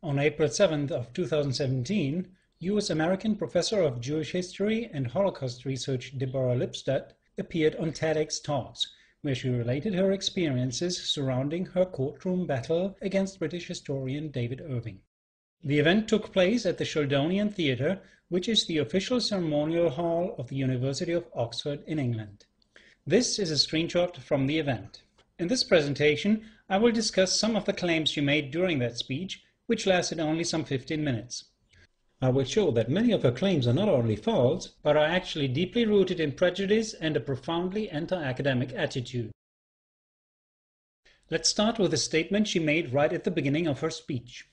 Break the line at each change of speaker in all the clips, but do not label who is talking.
On April 7th of 2017, U.S. American professor of Jewish history and Holocaust research Deborah Lipstadt appeared on TEDx Talks, where she related her experiences surrounding her courtroom battle against British historian David Irving. The event took place at the Sheldonian Theatre, which is the official ceremonial hall of the University of Oxford in England. This is a screenshot from the event. In this presentation, I will discuss some of the claims she made during that speech, which lasted only some 15 minutes. I will show that many of her claims are not only false, but are actually deeply rooted in prejudice and a profoundly anti-academic attitude. Let's start with a statement she made right at the beginning of her speech.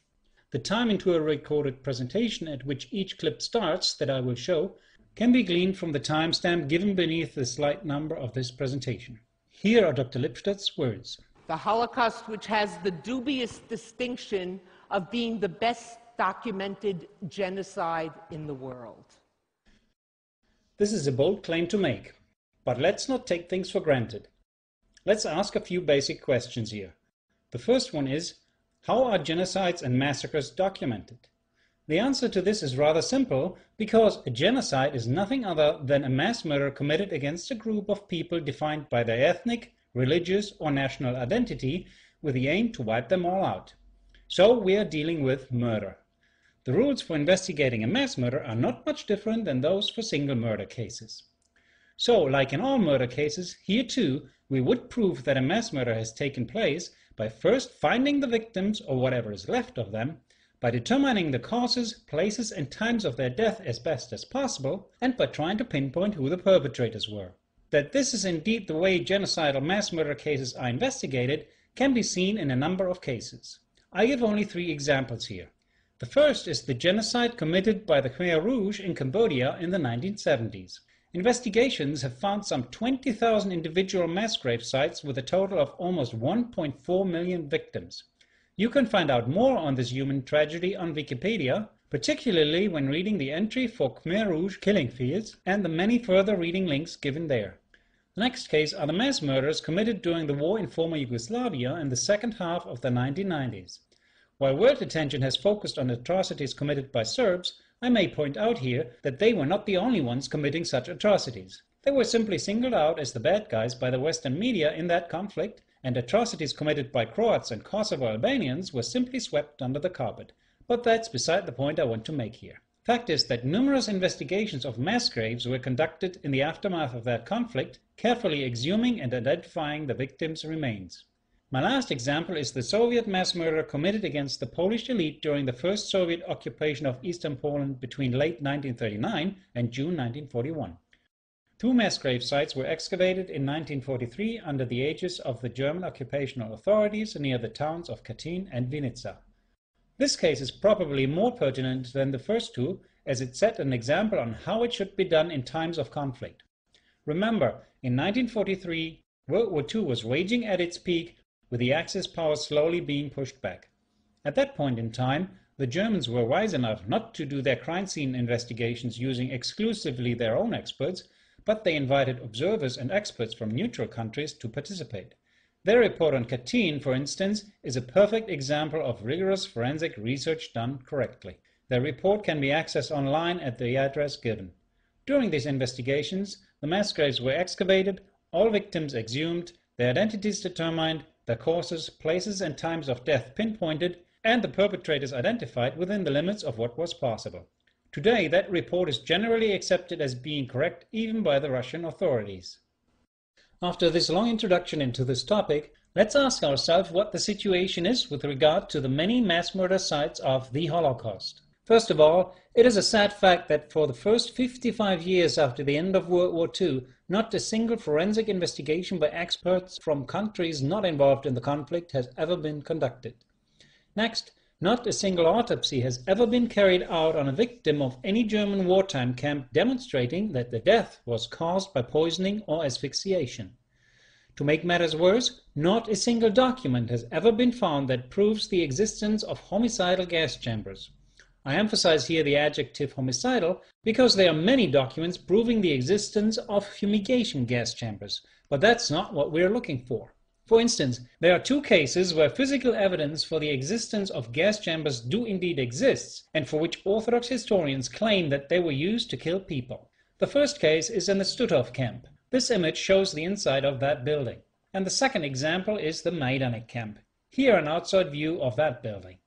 The time into a recorded presentation at which each clip starts that I will show can be gleaned from the timestamp given beneath the slide number of this presentation. Here are Dr. Lipstadt's words.
The Holocaust, which has the dubious distinction of being the best documented genocide in the world.
This is a bold claim to make, but let's not take things for granted. Let's ask a few basic questions here. The first one is, how are genocides and massacres documented? The answer to this is rather simple, because a genocide is nothing other than a mass murder committed against a group of people defined by their ethnic, religious, or national identity with the aim to wipe them all out. So we are dealing with murder. The rules for investigating a mass murder are not much different than those for single murder cases. So, like in all murder cases, here too, we would prove that a mass murder has taken place by first finding the victims, or whatever is left of them, by determining the causes, places, and times of their death as best as possible, and by trying to pinpoint who the perpetrators were. That this is indeed the way genocidal mass murder cases are investigated can be seen in a number of cases. I give only 3 examples here. The first is the genocide committed by the Khmer Rouge in Cambodia in the 1970s. Investigations have found some 20,000 individual mass grave sites with a total of almost 1.4 million victims. You can find out more on this human tragedy on Wikipedia, particularly when reading the entry for Khmer Rouge killing fields and the many further reading links given there. The next case are the mass murders committed during the war in former Yugoslavia in the second half of the 1990s. While world attention has focused on atrocities committed by Serbs, I may point out here that they were not the only ones committing such atrocities. They were simply singled out as the bad guys by the Western media in that conflict, and atrocities committed by Croats and Kosovo Albanians were simply swept under the carpet. But that's beside the point I want to make here. Fact is that numerous investigations of mass graves were conducted in the aftermath of that conflict, carefully exhuming and identifying the victims' remains. My last example is the Soviet mass murder committed against the Polish elite during the first Soviet occupation of Eastern Poland between late 1939 and June 1941. 2 mass grave sites were excavated in 1943 under the aegis of the German occupational authorities near the towns of Katyn and Vinica. This case is probably more pertinent than the first 2, as it set an example on how it should be done in times of conflict. Remember, in 1943, World War II was raging at its peak, with the Axis powers slowly being pushed back. At that point in time, the Germans were wise enough not to do their crime scene investigations using exclusively their own experts, but they invited observers and experts from neutral countries to participate. Their report on Katyn, for instance, is a perfect example of rigorous forensic research done correctly. Their report can be accessed online at the address given. During these investigations, the mass graves were excavated, all victims exhumed, their identities determined, their causes, places, and times of death pinpointed, and the perpetrators identified within the limits of what was possible. Today, that report is generally accepted as being correct even by the Russian authorities. After this long introduction into this topic, let's ask ourselves what the situation is with regard to the many mass murder sites of the Holocaust. First of all, it is a sad fact that for the first 55 years after the end of World War II, not a single forensic investigation by experts from countries not involved in the conflict has ever been conducted. Next, not a single autopsy has ever been carried out on a victim of any German wartime camp demonstrating that the death was caused by poisoning or asphyxiation. To make matters worse, not a single document has ever been found that proves the existence of homicidal gas chambers. I emphasize here the adjective homicidal because there are many documents proving the existence of fumigation gas chambers, but that's not what we're looking for. For instance, there are two cases where physical evidence for the existence of gas chambers do indeed exist, and for which Orthodox historians claim that they were used to kill people. The first case is in the Stutthof camp. This image shows the inside of that building. And the second example is the Majdanek camp. Here an outside view of that building.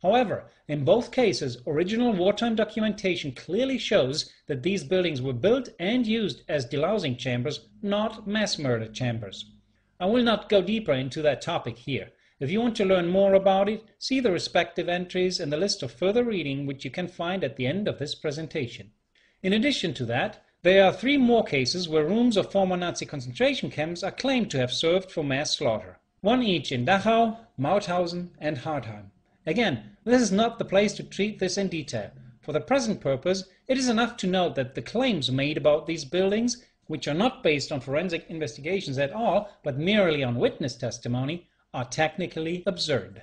However, in both cases, original wartime documentation clearly shows that these buildings were built and used as delousing chambers, not mass murder chambers. I will not go deeper into that topic here. If you want to learn more about it, see the respective entries in the list of further reading which you can find at the end of this presentation. In addition to that, there are 3 more cases where rooms of former Nazi concentration camps are claimed to have served for mass slaughter. 1 each in Dachau, Mauthausen and Hartheim. Again, this is not the place to treat this in detail. For the present purpose, it is enough to note that the claims made about these buildings, which are not based on forensic investigations at all, but merely on witness testimony, are technically absurd.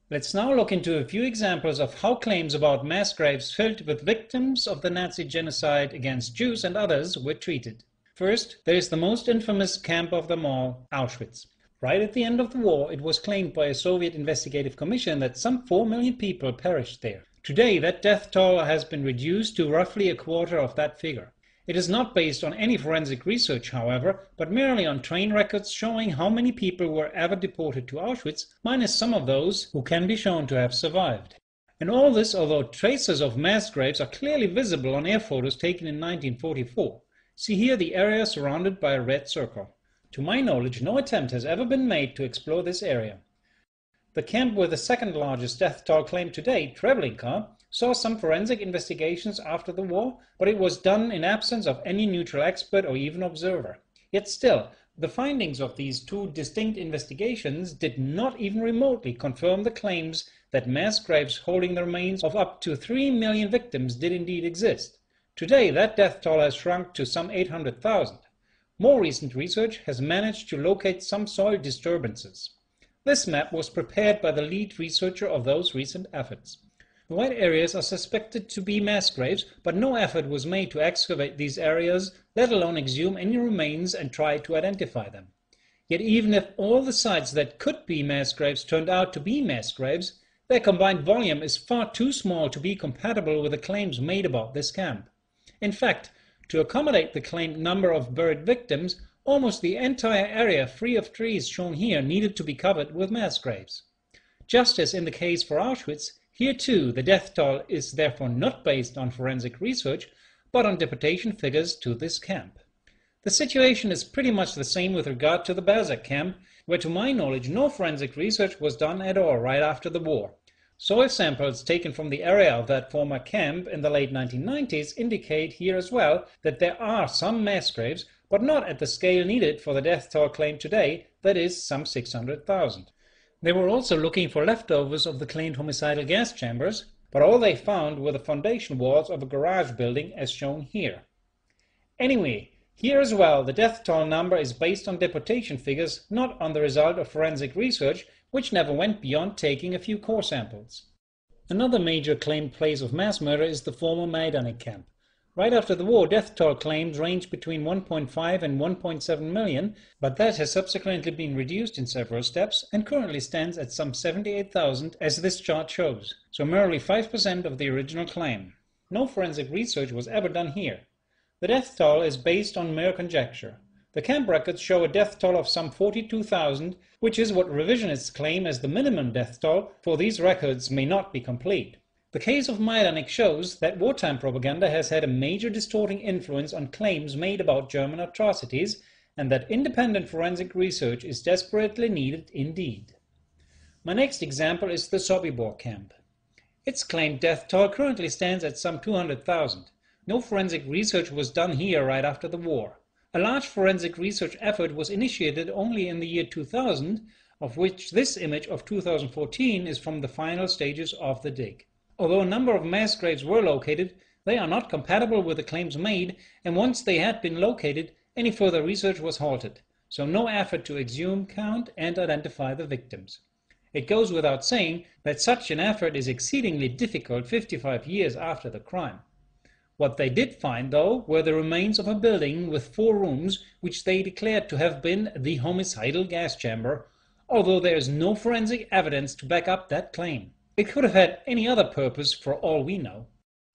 Let's now look into a few examples of how claims about mass graves filled with victims of the Nazi genocide against Jews and others were treated. First, there is the most infamous camp of them all, Auschwitz. Right at the end of the war, it was claimed by a Soviet investigative commission that some 4 million people perished there. Today, that death toll has been reduced to roughly a quarter of that figure. It is not based on any forensic research, however, but merely on train records showing how many people were ever deported to Auschwitz, minus some of those who can be shown to have survived. And all this although traces of mass graves are clearly visible on air photos taken in 1944. See here the area surrounded by a red circle. To my knowledge, no attempt has ever been made to explore this area. The camp with the second largest death toll claim to date, Treblinka, saw some forensic investigations after the war, but it was done in absence of any neutral expert or even observer. Yet still, the findings of these 2 distinct investigations did not even remotely confirm the claims that mass graves holding the remains of up to 3 million victims did indeed exist. Today, that death toll has shrunk to some 800,000. More recent research has managed to locate some soil disturbances. This map was prepared by the lead researcher of those recent efforts. The white areas are suspected to be mass graves, but no effort was made to excavate these areas, let alone exhume any remains and try to identify them. Yet even if all the sites that could be mass graves turned out to be mass graves, their combined volume is far too small to be compatible with the claims made about this camp. In fact, to accommodate the claimed number of buried victims, almost the entire area free of trees shown here needed to be covered with mass graves. Just as in the case for Auschwitz, here too the death toll is therefore not based on forensic research, but on deportation figures to this camp. The situation is pretty much the same with regard to the Belzec camp, where to my knowledge no forensic research was done at all right after the war. Soil samples taken from the area of that former camp in the late 1990s indicate here as well that there are some mass graves, but not at the scale needed for the death toll claimed today, that is, some 600,000. They were also looking for leftovers of the claimed homicidal gas chambers, but all they found were the foundation walls of a garage building as shown here. Anyway, here as well the death toll number is based on deportation figures, not on the result of forensic research, which never went beyond taking a few core samples. Another major claimed place of mass murder is the former Majdanek camp. Right after the war, death toll claims ranged between 1.5 and 1.7 million, but that has subsequently been reduced in several steps and currently stands at some 78,000 as this chart shows, so merely 5% of the original claim. No forensic research was ever done here. The death toll is based on mere conjecture. The camp records show a death toll of some 42,000, which is what revisionists claim as the minimum death toll, for these records may not be complete. The case of Majdanek shows that wartime propaganda has had a major distorting influence on claims made about German atrocities, and that independent forensic research is desperately needed indeed. My next example is the Sobibor camp. Its claimed death toll currently stands at some 200,000. No forensic research was done here right after the war. A large forensic research effort was initiated only in the year 2000, of which this image of 2014 is from the final stages of the dig. Although a number of mass graves were located, they are not compatible with the claims made, and once they had been located, any further research was halted, so no effort to exhume, count, and identify the victims. It goes without saying that such an effort is exceedingly difficult 55 years after the crime. What they did find, though, were the remains of a building with 4 rooms, which they declared to have been the homicidal gas chamber, although there is no forensic evidence to back up that claim. It could have had any other purpose for all we know.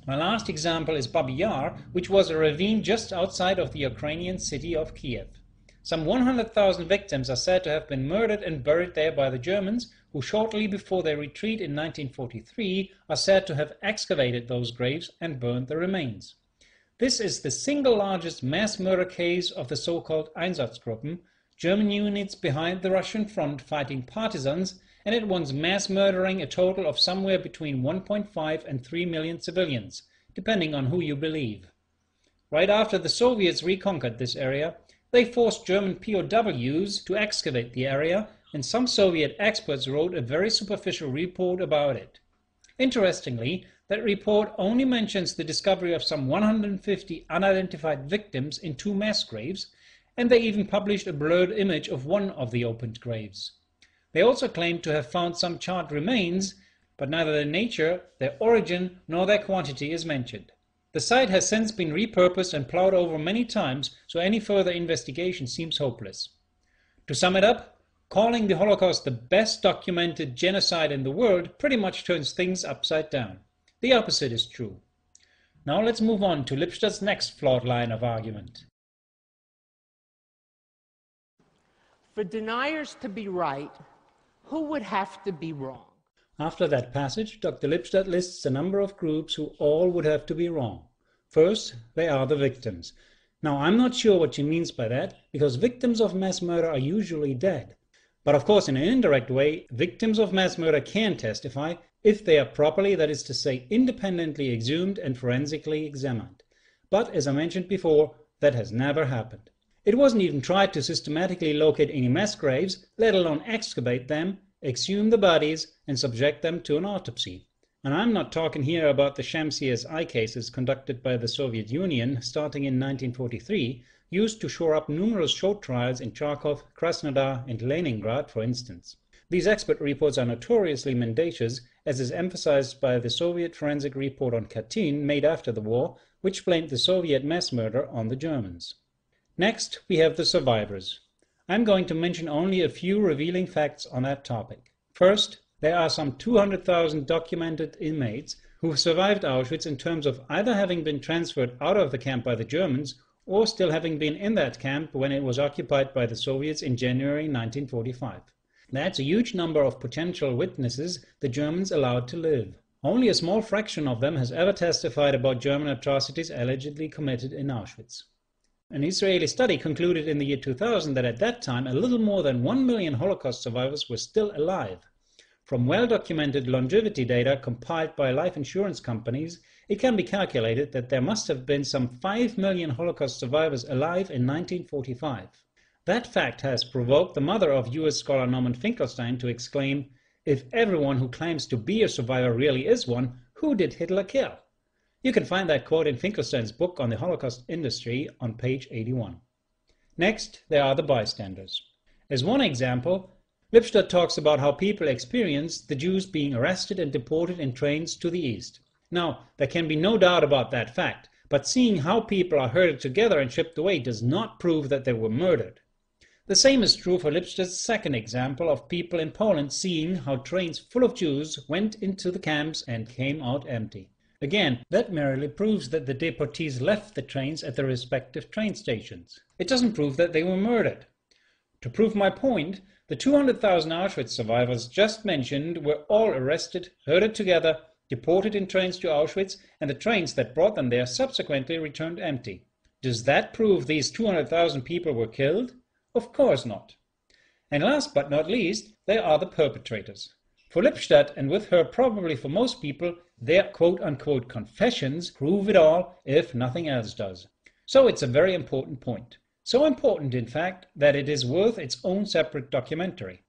My last example is Babi Yar, which was a ravine just outside of the Ukrainian city of Kiev. Some 100,000 victims are said to have been murdered and buried there by the Germans, who shortly before their retreat in 1943 are said to have excavated those graves and burned the remains. This is the single largest mass murder case of the so-called Einsatzgruppen, German units behind the Russian front fighting partisans, and at once mass murdering a total of somewhere between 1.5 and 3 million civilians, depending on who you believe. Right after the Soviets reconquered this area, they forced German POWs to excavate the area, and some Soviet experts wrote a very superficial report about it. Interestingly, that report only mentions the discovery of some 150 unidentified victims in 2 mass graves, and they even published a blurred image of one of the opened graves. They also claimed to have found some charred remains, but neither their nature, their origin, nor their quantity is mentioned. The site has since been repurposed and plowed over many times, so any further investigation seems hopeless. To sum it up, calling the Holocaust the best documented genocide in the world pretty much turns things upside down. The opposite is true. Now let's move on to Lipstadt's next flawed line of argument.
For deniers to be right, who would have to be wrong?
After that passage, Dr. Lipstadt lists a number of groups who all would have to be wrong. First, they are the victims. Now, I'm not sure what she means by that, because victims of mass murder are usually dead. But of course, in an indirect way, victims of mass murder can testify if they are properly, that is to say, independently exhumed and forensically examined. But, as I mentioned before, that has never happened. It wasn't even tried to systematically locate any mass graves, let alone excavate them, exhume the bodies, and subject them to an autopsy. And I'm not talking here about the sham CSI cases conducted by the Soviet Union starting in 1943, used to shore up numerous show trials in Kharkov, Krasnodar, and Leningrad, for instance. These expert reports are notoriously mendacious, as is emphasized by the Soviet forensic report on Katyn made after the war, which blamed the Soviet mass murder on the Germans. Next, we have the survivors. I'm going to mention only a few revealing facts on that topic. First, there are some 200,000 documented inmates who survived Auschwitz in terms of either having been transferred out of the camp by the Germans or still having been in that camp when it was occupied by the Soviets in January 1945. That's a huge number of potential witnesses the Germans allowed to live. Only a small fraction of them has ever testified about German atrocities allegedly committed in Auschwitz. An Israeli study concluded in the year 2000 that at that time a little more than 1 million Holocaust survivors were still alive. From well-documented longevity data compiled by life insurance companies, it can be calculated that there must have been some 5 million Holocaust survivors alive in 1945. That fact has provoked the mother of U.S. scholar Norman Finkelstein to exclaim, "If everyone who claims to be a survivor really is one, who did Hitler kill?" You can find that quote in Finkelstein's book on the Holocaust industry on page 81. Next, there are the bystanders. As one example, Lipstadt talks about how people experienced the Jews being arrested and deported in trains to the east. Now, there can be no doubt about that fact, but seeing how people are herded together and shipped away does not prove that they were murdered. The same is true for Lipstadt's second example of people in Poland seeing how trains full of Jews went into the camps and came out empty. Again, that merely proves that the deportees left the trains at their respective train stations. It doesn't prove that they were murdered. To prove my point, the 200,000 Auschwitz survivors just mentioned were all arrested, herded together, deported in trains to Auschwitz, and the trains that brought them there subsequently returned empty. Does that prove these 200,000 people were killed? Of course not. And last but not least, there are the perpetrators. For Lipstadt, and with her probably for most people, their quote-unquote confessions prove it all, if nothing else does. So it's a very important point. So important, in fact, that it is worth its own separate documentary.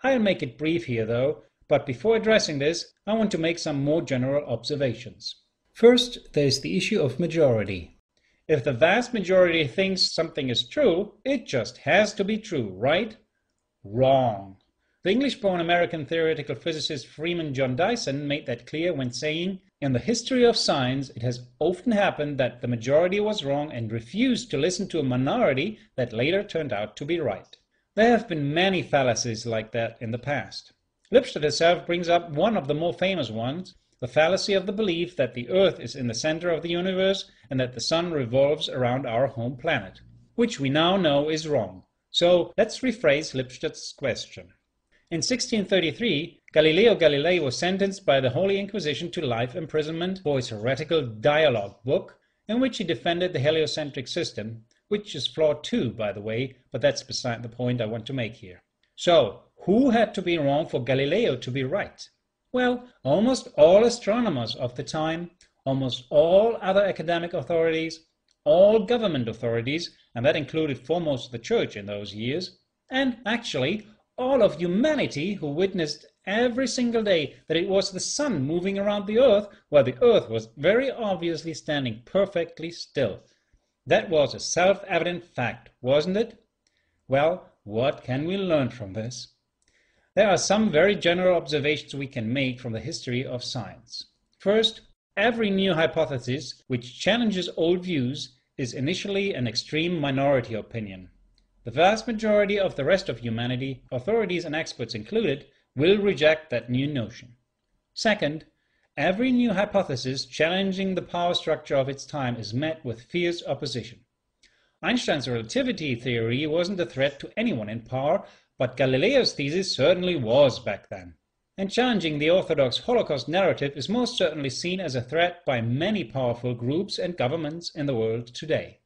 I'll make it brief here, though, but before addressing this, I want to make some more general observations. First, there is the issue of majority. If the vast majority thinks something is true, it just has to be true, right? Wrong. The English-born American theoretical physicist Freeman John Dyson made that clear when saying, In the history of science, it has often happened that the majority was wrong and refused to listen to a minority that later turned out to be right. There have been many fallacies like that in the past. Lipstadt herself brings up one of the more famous ones, the fallacy of the belief that the Earth is in the center of the universe and that the Sun revolves around our home planet, which we now know is wrong. So let's rephrase Lipstadt's question. In 1633, Galileo Galilei was sentenced by the Holy Inquisition to life imprisonment for his heretical dialogue book, in which he defended the heliocentric system, which is flawed too, by the way, but that's beside the point I want to make here. So, who had to be wrong for Galileo to be right? Well, almost all astronomers of the time, almost all other academic authorities, all government authorities, and that included foremost the Church in those years, and actually all of humanity who witnessed every single day that it was the Sun moving around the Earth while the Earth was very obviously standing perfectly still. That was a self-evident fact, wasn't it? Well, what can we learn from this? There are some very general observations we can make from the history of science. First, every new hypothesis which challenges old views is initially an extreme minority opinion. The vast majority of the rest of humanity, authorities and experts included, will reject that new notion. Second, every new hypothesis challenging the power structure of its time is met with fierce opposition. Einstein's relativity theory wasn't a threat to anyone in power, but Galileo's thesis certainly was back then. And challenging the orthodox Holocaust narrative is most certainly seen as a threat by many powerful groups and governments in the world today.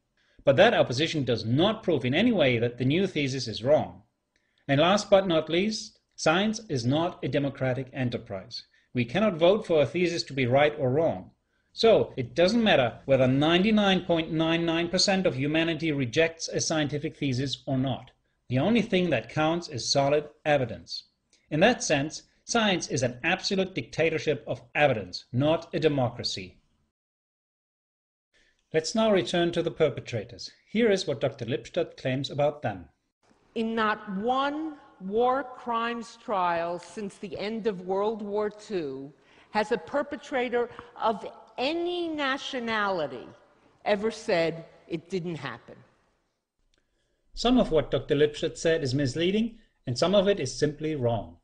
But that opposition does not prove in any way that the new thesis is wrong. And last but not least, science is not a democratic enterprise. We cannot vote for a thesis to be right or wrong. So it doesn't matter whether 99.99% of humanity rejects a scientific thesis or not. The only thing that counts is solid evidence. In that sense, science is an absolute dictatorship of evidence, not a democracy. Let's now return to the perpetrators. Here is what Dr. Lipstadt claims about them.
In not one war crimes trial since the end of World War II has a perpetrator of any nationality ever said it didn't happen.
Some of what Dr. Lipstadt said is misleading, and some of it is simply wrong.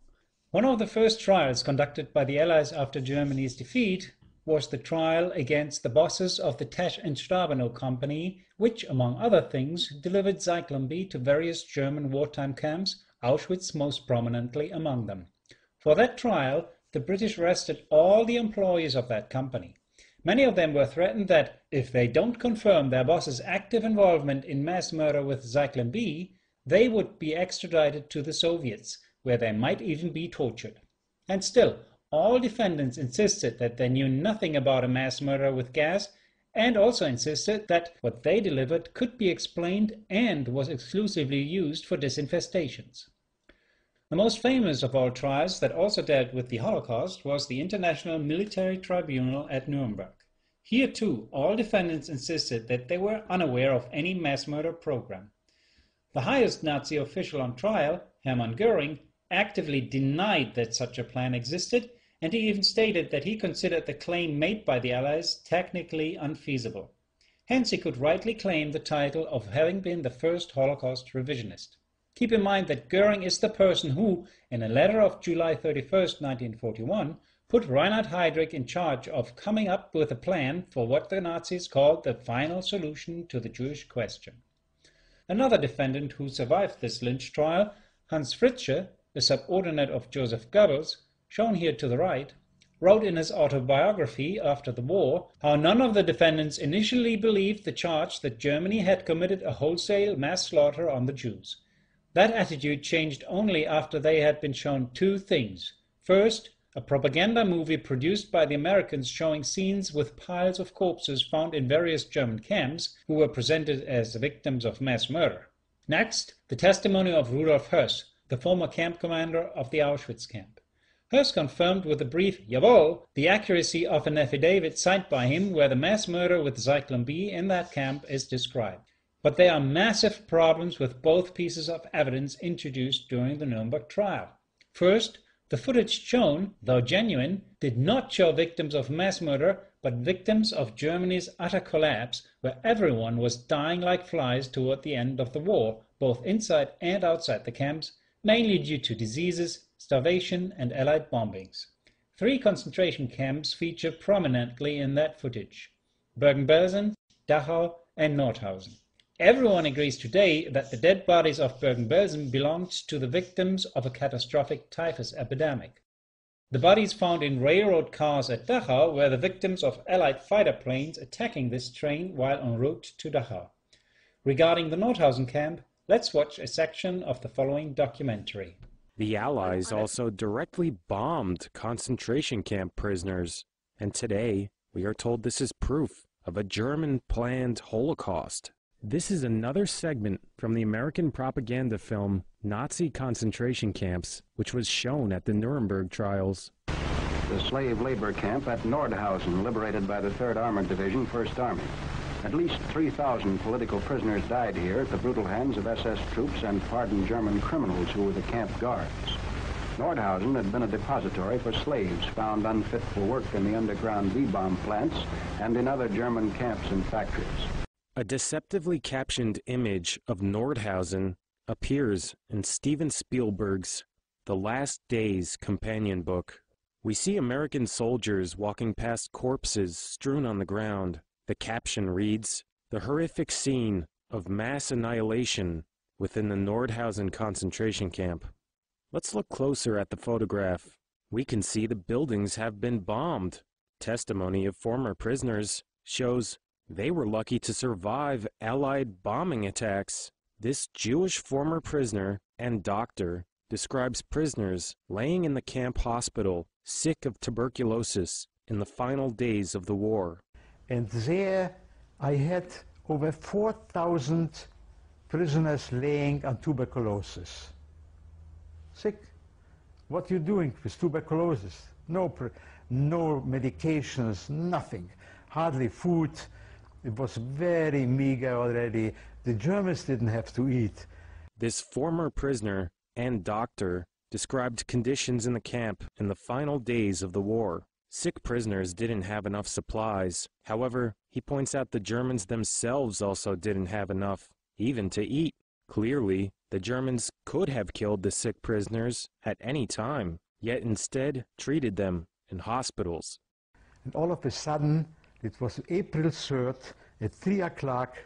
One of the first trials conducted by the Allies after Germany's defeat was the trial against the bosses of the Tesch and Stabenow Company, which, among other things, delivered Zyklon B to various German wartime camps, Auschwitz most prominently among them. For that trial, the British arrested all the employees of that company. Many of them were threatened that, if they don't confirm their boss's active involvement in mass murder with Zyklon B, they would be extradited to the Soviets, where they might even be tortured. And still, all defendants insisted that they knew nothing about a mass murder with gas, and also insisted that what they delivered could be explained and was exclusively used for disinfestations. The most famous of all trials that also dealt with the Holocaust was the International Military Tribunal at Nuremberg. Here too, all defendants insisted that they were unaware of any mass murder program. The highest Nazi official on trial, Hermann Göring, actively denied that such a plan existed, and he even stated that he considered the claim made by the Allies technically unfeasible. Hence he could rightly claim the title of having been the first Holocaust revisionist. Keep in mind that Göring is the person who, in a letter of July 31, 1941, put Reinhard Heydrich in charge of coming up with a plan for what the Nazis called the final solution to the Jewish question. Another defendant who survived this lynch trial, Hans Fritzsche, a subordinate of Joseph Goebbels, shown here to the right, wrote in his autobiography after the war how none of the defendants initially believed the charge that Germany had committed a wholesale mass slaughter on the Jews. That attitude changed only after they had been shown two things. First, a propaganda movie produced by the Americans showing scenes with piles of corpses found in various German camps who were presented as the victims of mass murder. Next, the testimony of Rudolf Höss, the former camp commander of the Auschwitz camp. Höss confirmed with a brief "Jawohl" the accuracy of an affidavit signed by him where the mass murder with Zyklon B in that camp is described. But there are massive problems with both pieces of evidence introduced during the Nuremberg trial. First, The footage shown, though genuine, did not show victims of mass murder, but victims of Germany's utter collapse, where everyone was dying like flies toward the end of the war, both inside and outside the camps, mainly due to diseases, starvation, and Allied bombings. 3 concentration camps feature prominently in that footage: Bergen-Belsen, Dachau, and Nordhausen. Everyone agrees today that the dead bodies of Bergen-Belsen belonged to the victims of a catastrophic typhus epidemic. The bodies found in railroad cars at Dachau were the victims of Allied fighter planes attacking this train while en route to Dachau. Regarding the Nordhausen camp, let's watch a section of the following documentary.
The Allies also directly bombed concentration camp prisoners, and today we are told this is proof of a German-planned Holocaust. This is another segment from the American propaganda film Nazi Concentration Camps, which was shown at the Nuremberg trials.
The slave labor camp at Nordhausen, liberated by the 3rd Armored Division, 1st Army. At least 3,000 political prisoners died here at the brutal hands of SS troops and pardoned German criminals who were the camp guards. Nordhausen had been a depository for slaves found unfit for work in the underground V-bomb plants and in other German camps and factories.
A deceptively captioned image of Nordhausen appears in Steven Spielberg's The Last Days companion book. We see American soldiers walking past corpses strewn on the ground. The caption reads, "The horrific scene of mass annihilation within the Nordhausen concentration camp." Let's look closer at the photograph. We can see the buildings have been bombed. Testimony of former prisoners shows they were lucky to survive Allied bombing attacks. This Jewish former prisoner and doctor describes prisoners laying in the camp hospital, sick of tuberculosis, in the final days of the war.
And there I had over 4,000 prisoners laying on tuberculosis. Sick. What are you doing with tuberculosis? No medications, nothing. Hardly food. It was very meager already. The Germans didn't have to eat.
This former prisoner and doctor described conditions in the camp in the final days of the war. Sick prisoners didn't have enough supplies. However, he points out the Germans themselves also didn't have enough, even to eat. Clearly, the Germans could have killed the sick prisoners at any time, yet instead treated them in hospitals.
And all of a sudden, it was April 3rd at 3 o'clock,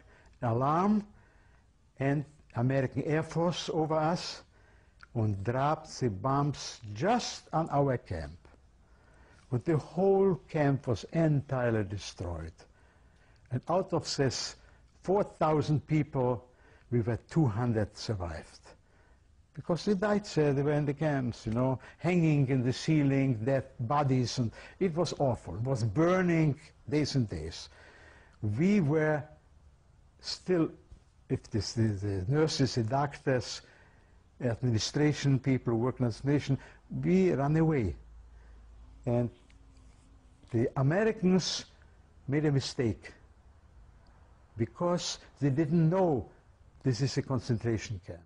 alarm, and American Air Force over us, and dropped the bombs just on our camp. But the whole camp was entirely destroyed. And out of this 4,000 people, we were 200 survived. Because they died there, they were in the camps, you know, hanging in the ceiling, dead bodies, and it was awful. It was burning days and days. We were still, if this, the nurses, the doctors, administration people who work in administration, we ran away. And the Americans made a mistake because they didn't know this is a concentration camp.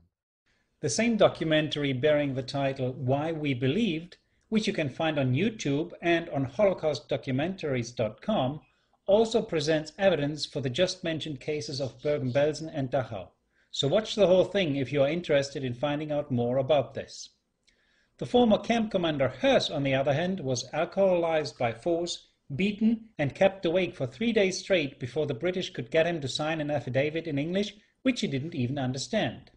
The same documentary bearing the title Why We Believed, which you can find on YouTube and on holocaustdocumentaries.com, also presents evidence for the just mentioned cases of Bergen-Belsen and Dachau. So watch the whole thing if you are interested in finding out more about this. The former camp commander Höss, on the other hand, was alcoholized by force, beaten and kept awake for 3 days straight before the British could get him to sign an affidavit in English, which he didn't even understand.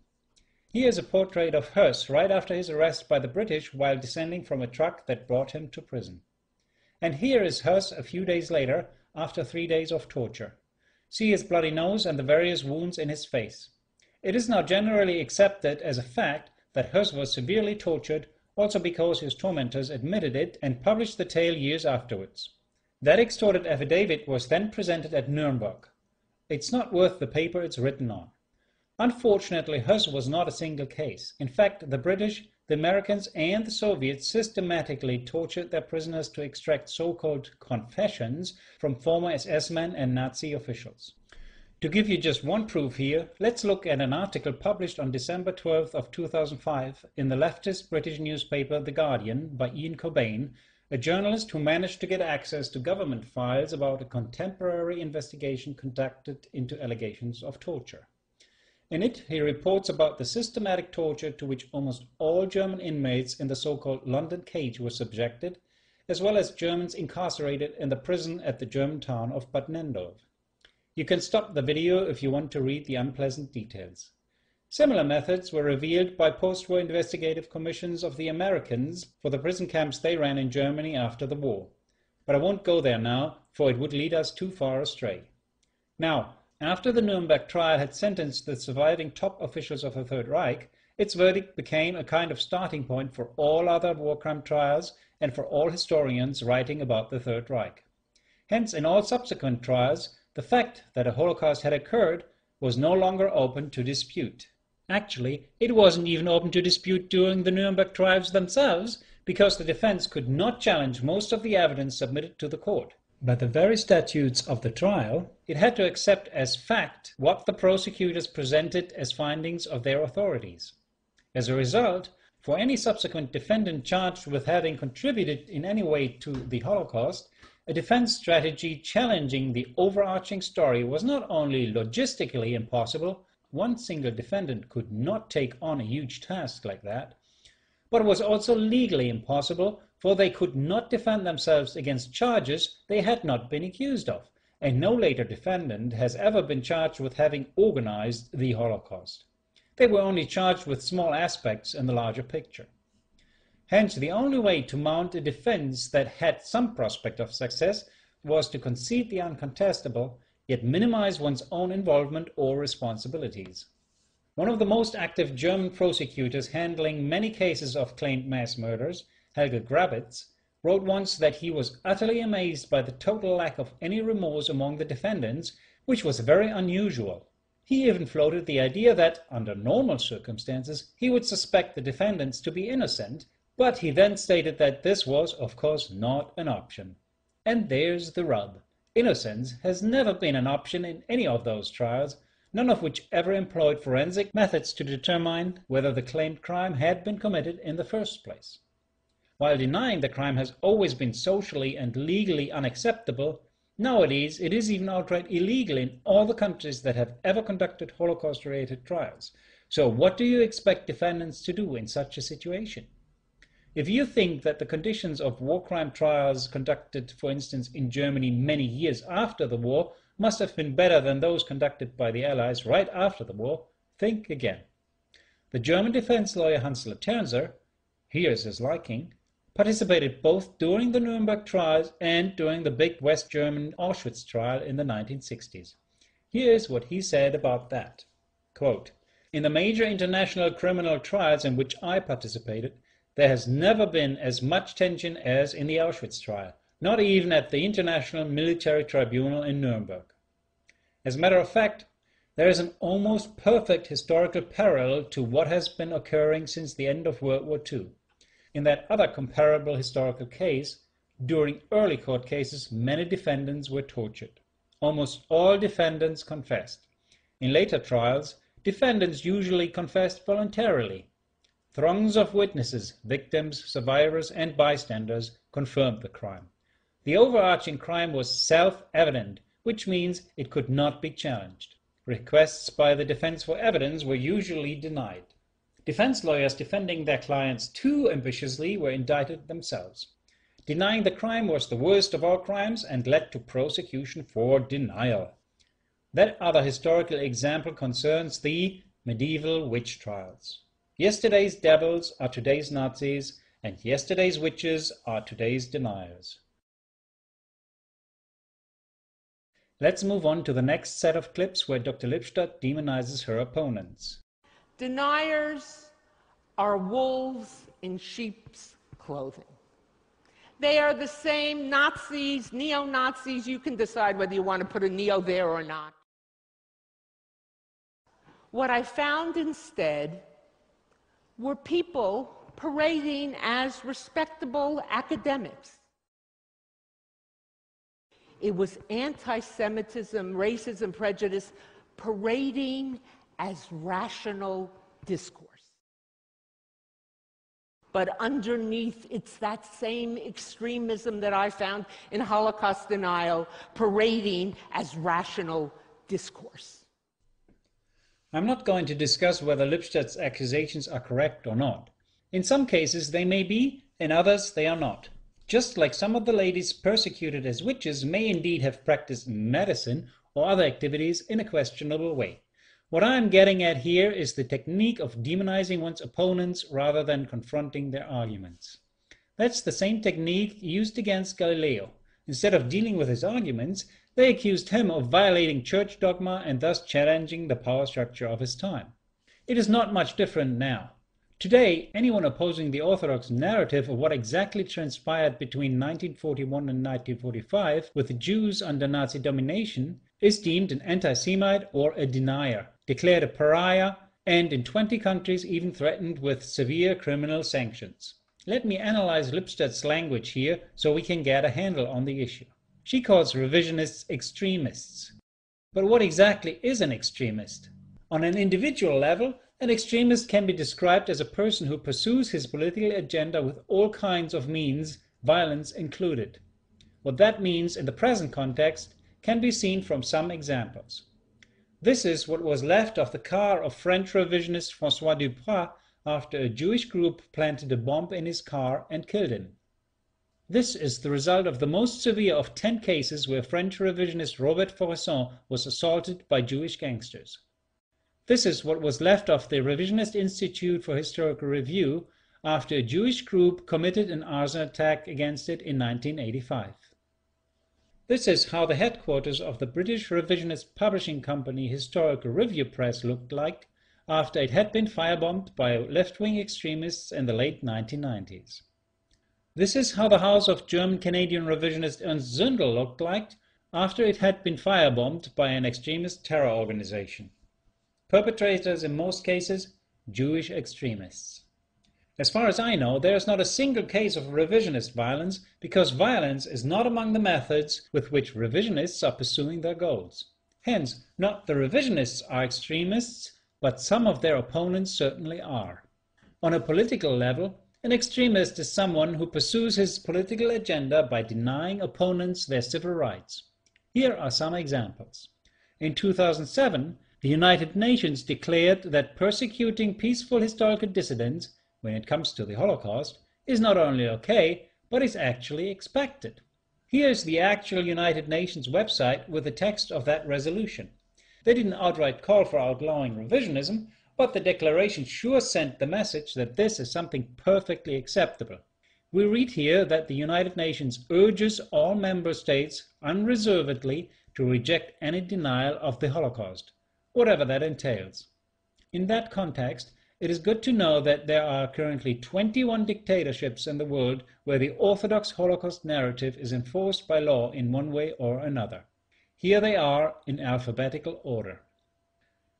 Here is a portrait of Höss right after his arrest by the British while descending from a truck that brought him to prison. And here is Höss a few days later, after 3 days of torture. See his bloody nose and the various wounds in his face. It is now generally accepted as a fact that Höss was severely tortured, also because his tormentors admitted it and published the tale years afterwards. That extorted affidavit was then presented at Nuremberg. It's not worth the paper it's written on. Unfortunately, Höss was not a single case. In fact, the British, the Americans and the Soviets systematically tortured their prisoners to extract so-called confessions from former SS men and Nazi officials. To give you just one proof here, let's look at an article published on December 12th of 2005 in the leftist British newspaper The Guardian by Ian Cobain, a journalist who managed to get access to government files about a contemporary investigation conducted into allegations of torture. In it, he reports about the systematic torture to which almost all German inmates in the so-called London cage were subjected, as well as Germans incarcerated in the prison at the German town of Bad Nendorf. You can stop the video if you want to read the unpleasant details. Similar methods were revealed by post-war investigative commissions of the Americans for the prison camps they ran in Germany after the war. But I won't go there now, for it would lead us too far astray. Now, after the Nuremberg trial had sentenced the surviving top officials of the Third Reich, its verdict became a kind of starting point for all other war crime trials and for all historians writing about the Third Reich. Hence, in all subsequent trials, the fact that a Holocaust had occurred was no longer open to dispute. Actually, it wasn't even open to dispute during the Nuremberg trials themselves, because the defense could not challenge most of the evidence submitted to the court. By the very statutes of the trial, it had to accept as fact what the prosecutors presented as findings of their authorities. As a result, for any subsequent defendant charged with having contributed in any way to the Holocaust, a defense strategy challenging the overarching story was not only logistically impossible — one single defendant could not take on a huge task like that — but was also legally impossible, for they could not defend themselves against charges they had not been accused of, and no later defendant has ever been charged with having organized the Holocaust. They were only charged with small aspects in the larger picture. Hence, the only way to mount a defense that had some prospect of success was to concede the uncontestable, yet minimize one's own involvement or responsibilities. One of the most active German prosecutors handling many cases of claimed mass murders, Helge Grabitz, wrote once that he was utterly amazed by the total lack of any remorse among the defendants, which was very unusual. He even floated the idea that, under normal circumstances, he would suspect the defendants to be innocent, but he then stated that this was, of course, not an option. And there's the rub. Innocence has never been an option in any of those trials, none of which ever employed forensic methods to determine whether the claimed crime had been committed in the first place. While denying the crime has always been socially and legally unacceptable, nowadays it is even outright illegal in all the countries that have ever conducted Holocaust-related trials. So what do you expect defendants to do in such a situation? If you think that the conditions of war crime trials conducted, for instance, in Germany many years after the war must have been better than those conducted by the Allies right after the war, think again. The German defense lawyer Hans Laternzer, here's his liking, participated both during the Nuremberg trials and during the big West German Auschwitz trial in the 1960s. Here's what he said about that. Quote, "In the major international criminal trials in which I participated, there has never been as much tension as in the Auschwitz trial, not even at the International Military Tribunal in Nuremberg. As a matter of fact, there is an almost perfect historical parallel to what has been occurring since the end of World War II. In that other comparable historical case, during early court cases, many defendants were tortured. Almost all defendants confessed. In later trials, defendants usually confessed voluntarily. Throngs of witnesses, victims, survivors, and bystanders confirmed the crime. The overarching crime was self-evident, which means it could not be challenged. Requests by the defense for evidence were usually denied. Defense lawyers defending their clients too ambitiously were indicted themselves. Denying the crime was the worst of all crimes and led to prosecution for denial. That other historical example concerns the medieval witch trials. Yesterday's devils are today's Nazis, and yesterday's witches are today's deniers." Let's move on to the next set of clips where Dr. Lipstadt demonizes her opponents.
Deniers are wolves in sheep's clothing. They are the same Nazis, neo-Nazis. You can decide whether you want to put a neo there or not. What I found instead were people parading as respectable academics. It was anti-Semitism, racism, prejudice, parading as rational discourse. But underneath, it's that same extremism that I found in Holocaust denial, parading as rational discourse.
I'm not going to discuss whether Lipstadt's accusations are correct or not. In some cases they may be, in others they are not. Just like some of the ladies persecuted as witches may indeed have practiced medicine or other activities in a questionable way. What I am getting at here is the technique of demonizing one's opponents rather than confronting their arguments. That's the same technique used against Galileo. Instead of dealing with his arguments, they accused him of violating church dogma and thus challenging the power structure of his time. It is not much different now. Today, anyone opposing the Orthodox narrative of what exactly transpired between 1941 and 1945 with the Jews under Nazi domination is deemed an anti-Semite or a denier, declared a pariah, and in 20 countries even threatened with severe criminal sanctions. Let me analyze Lipstadt's language here so we can get a handle on the issue. She calls revisionists extremists. But what exactly is an extremist? On an individual level, an extremist can be described as a person who pursues his political agenda with all kinds of means, violence included. What that means in the present context can be seen from some examples. This is what was left of the car of French revisionist François Duprat after a Jewish group planted a bomb in his car and killed him. This is the result of the most severe of 10 cases where French revisionist Robert Faurisson was assaulted by Jewish gangsters. This is what was left of the Revisionist Institute for Historical Review after a Jewish group committed an arson attack against it in 1985. This is how the headquarters of the British revisionist publishing company Historical Review Press looked like after it had been firebombed by left-wing extremists in the late 1990s. This is how the house of German-Canadian revisionist Ernst Zündel looked like after it had been firebombed by an extremist terror organization. Perpetrators in most cases, Jewish extremists. As far as I know, there is not a single case of revisionist violence because violence is not among the methods with which revisionists are pursuing their goals. Hence, not the revisionists are extremists, but some of their opponents certainly are. On a political level, an extremist is someone who pursues his political agenda by denying opponents their civil rights. Here are some examples. In 2007, the United Nations declared that persecuting peaceful historical dissidents, when it comes to the Holocaust, is not only okay, but is actually expected. Here is the actual United Nations website with the text of that resolution. They didn't outright call for outlawing revisionism, but the declaration sure sent the message that this is something perfectly acceptable. We read here that the United Nations urges all member states unreservedly to reject any denial of the Holocaust, whatever that entails. In that context, it is good to know that there are currently 21 dictatorships in the world where the orthodox Holocaust narrative is enforced by law in one way or another. Here they are in alphabetical order.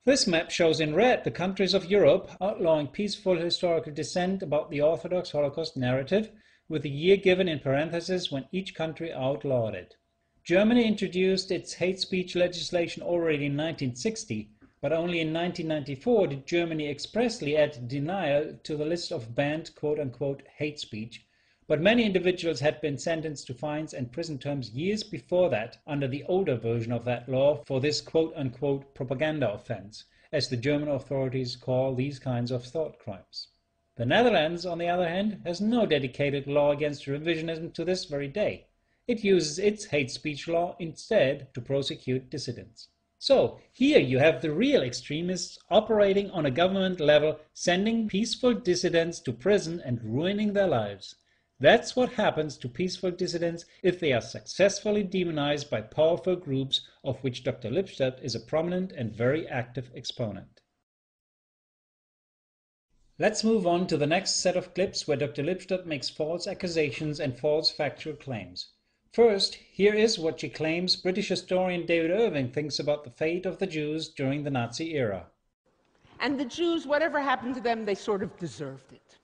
This map shows in red the countries of Europe outlawing peaceful historical dissent about the Orthodox Holocaust narrative, with the year given in parentheses when each country outlawed it. Germany introduced its hate speech legislation already in 1960, but only in 1994 did Germany expressly add denial to the list of banned quote-unquote hate speech, but many individuals had been sentenced to fines and prison terms years before that under the older version of that law for this quote-unquote propaganda offense, as the German authorities call these kinds of thought crimes. The Netherlands, on the other hand, has no dedicated law against revisionism to this very day. It uses its hate speech law instead to prosecute dissidents. So, here you have the real extremists operating on a government level, sending peaceful dissidents to prison and ruining their lives. That's what happens to peaceful dissidents if they are successfully demonized by powerful groups, of which Dr. Lipstadt is a prominent and very active exponent. Let's move on to the next set of clips where Dr. Lipstadt makes false accusations and false factual claims. First, here is what she claims British historian David Irving thinks about the fate of the Jews during the Nazi era.
And the Jews, whatever happened to them, they sort of deserved it.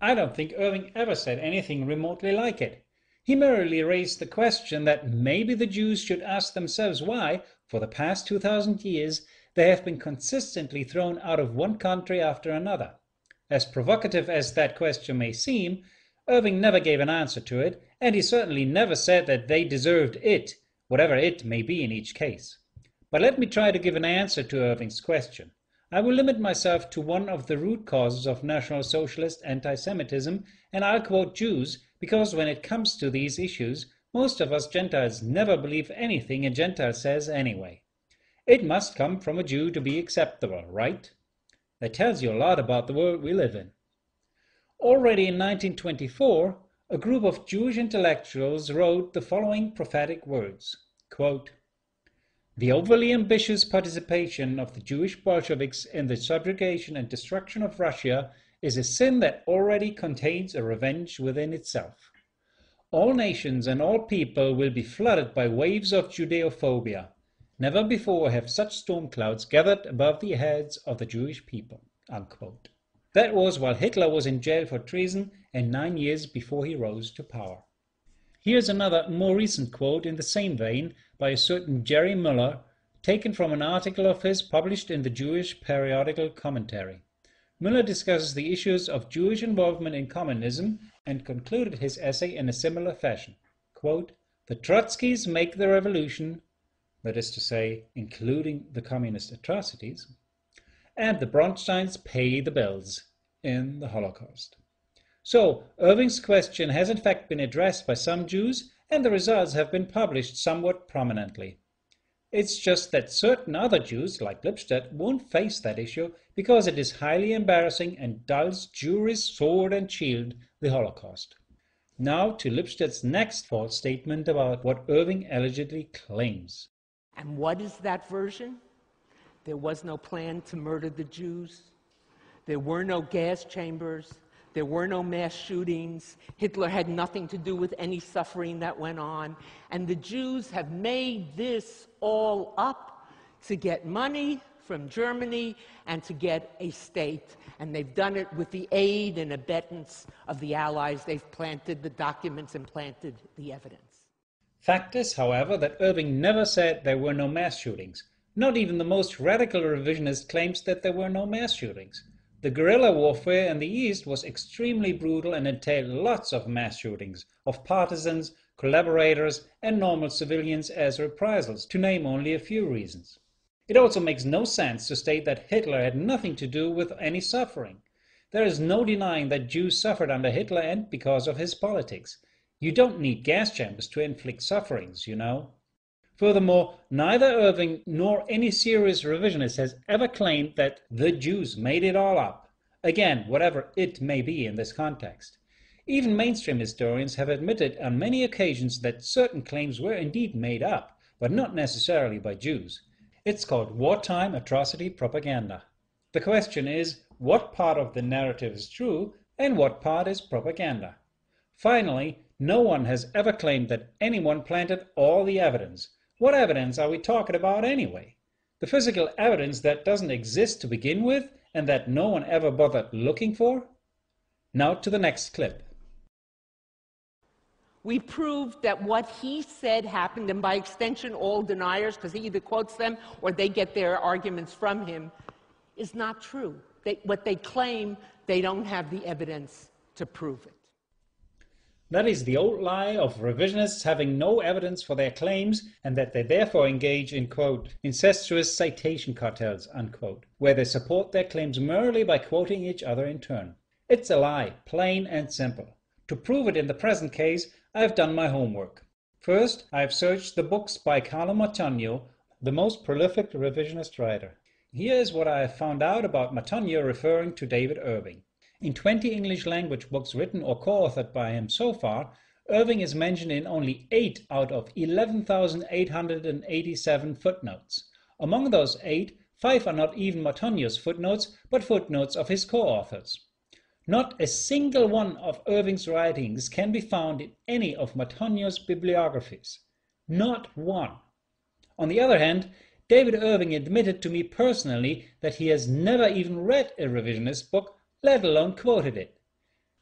I don't think Irving ever said anything remotely like it. He merely raised the question that maybe the Jews should ask themselves why, for the past 2000 years, they have been consistently thrown out of one country after another. As provocative as that question may seem, Irving never gave an answer to it, and he certainly never said that they deserved it, whatever it may be in each case. But let me try to give an answer to Irving's question. I will limit myself to one of the root causes of National Socialist anti-Semitism, and I'll quote Jews, because when it comes to these issues, most of us Gentiles never believe anything a Gentile says anyway. It must come from a Jew to be acceptable, right? That tells you a lot about the world we live in. Already in 1924, a group of Jewish intellectuals wrote the following prophetic words, quote, "The overly ambitious participation of the Jewish Bolsheviks in the subjugation and destruction of Russia is a sin that already contains a revenge within itself. All nations and all people will be flooded by waves of Judeophobia. Never before have such storm clouds gathered above the heads of the Jewish people." Unquote. That was while Hitler was in jail for treason and 9 years before he rose to power. Here's another more recent quote in the same vein by a certain Jerry Muller, taken from an article of his published in the Jewish periodical Commentary. Muller discusses the issues of Jewish involvement in communism and concluded his essay in a similar fashion. Quote, "The Trotskys make the revolution," that is to say, including the communist atrocities, "and the Bronsteins pay the bills," in the Holocaust. So, Irving's question has in fact been addressed by some Jews, and the results have been published somewhat prominently. It's just that certain other Jews, like Lipstadt, won't face that issue because it is highly embarrassing and dulls Jewry's sword and shield, the Holocaust. Now to Lipstadt's next false statement about what Irving allegedly claims.
And what is that version? There was no plan to murder the Jews. There were no gas chambers. There were no mass shootings. Hitler had nothing to do with any suffering that went on. And the Jews have made this all up to get money from Germany and to get a state. And they've done it with the aid and abetance of the Allies. They've planted the documents and planted the evidence.
Fact is, however, that Irving never said there were no mass shootings. Not even the most radical revisionist claims that there were no mass shootings. The guerrilla warfare in the East was extremely brutal and entailed lots of mass shootings of partisans, collaborators, and normal civilians as reprisals, to name only a few reasons. It also makes no sense to state that Hitler had nothing to do with any suffering. There is no denying that Jews suffered under Hitler and because of his politics. You don't need gas chambers to inflict sufferings, you know. Furthermore, neither Irving nor any serious revisionist has ever claimed that the Jews made it all up. Again, whatever it may be in this context. Even mainstream historians have admitted on many occasions that certain claims were indeed made up, but not necessarily by Jews. It's called wartime atrocity propaganda. The question is, what part of the narrative is true and what part is propaganda? Finally, no one has ever claimed that anyone planted all the evidence. What evidence are we talking about anyway? The physical evidence that doesn't exist to begin with and that no one ever bothered looking for? Now to the next clip.
We proved that what he said happened, and by extension all deniers, because he either quotes them or they get their arguments from him, is not true. What they claim, they don't have the evidence to prove it.
That is the old lie of revisionists having no evidence for their claims and that they therefore engage in, quote, incestuous citation cartels, unquote, where they support their claims merely by quoting each other in turn. It's a lie, plain and simple. To prove it in the present case, I have done my homework. First, I have searched the books by Carlo Mattogno, the most prolific revisionist writer. Here is what I have found out about Mattogno referring to David Irving. In 20 English language books written or co-authored by him so far, Irving is mentioned in only 8 out of 11,887 footnotes. Among those 8, 5 are not even Mattogno's footnotes, but footnotes of his co-authors. Not a single one of Irving's writings can be found in any of Mattogno's bibliographies. Not one. On the other hand, David Irving admitted to me personally that he has never even read a revisionist book, let alone quoted it.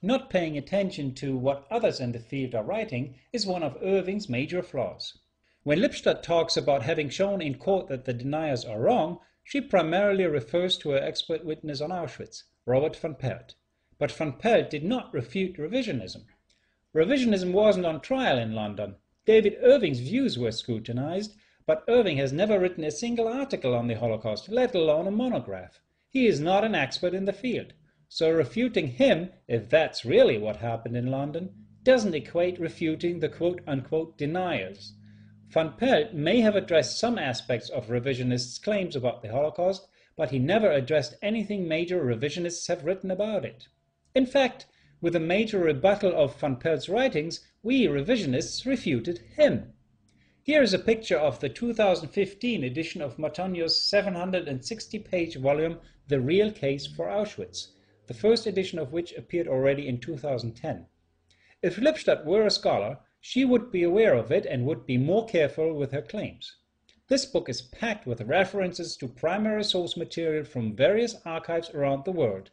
not paying attention to what others in the field are writing is one of Irving's major flaws. When Lipstadt talks about having shown in court that the deniers are wrong, she primarily refers to her expert witness on Auschwitz, Robert van Pelt. But van Pelt did not refute revisionism. Revisionism wasn't on trial in London. David Irving's views were scrutinized, but Irving has never written a single article on the Holocaust, let alone a monograph. He is not an expert in the field. So refuting him, if that's really what happened in London, doesn't equate refuting the quote-unquote deniers. Van Pelt may have addressed some aspects of revisionists' claims about the Holocaust, but he never addressed anything major revisionists have written about it. In fact, with a major rebuttal of Van Pelt's writings, we revisionists refuted him. Here is a picture of the 2015 edition of Martonio's 760-page volume, The Real Case for Auschwitz, the first edition of which appeared already in 2010. If Lipstadt were a scholar, she would be aware of it and would be more careful with her claims. This book is packed with references to primary source material from various archives around the world,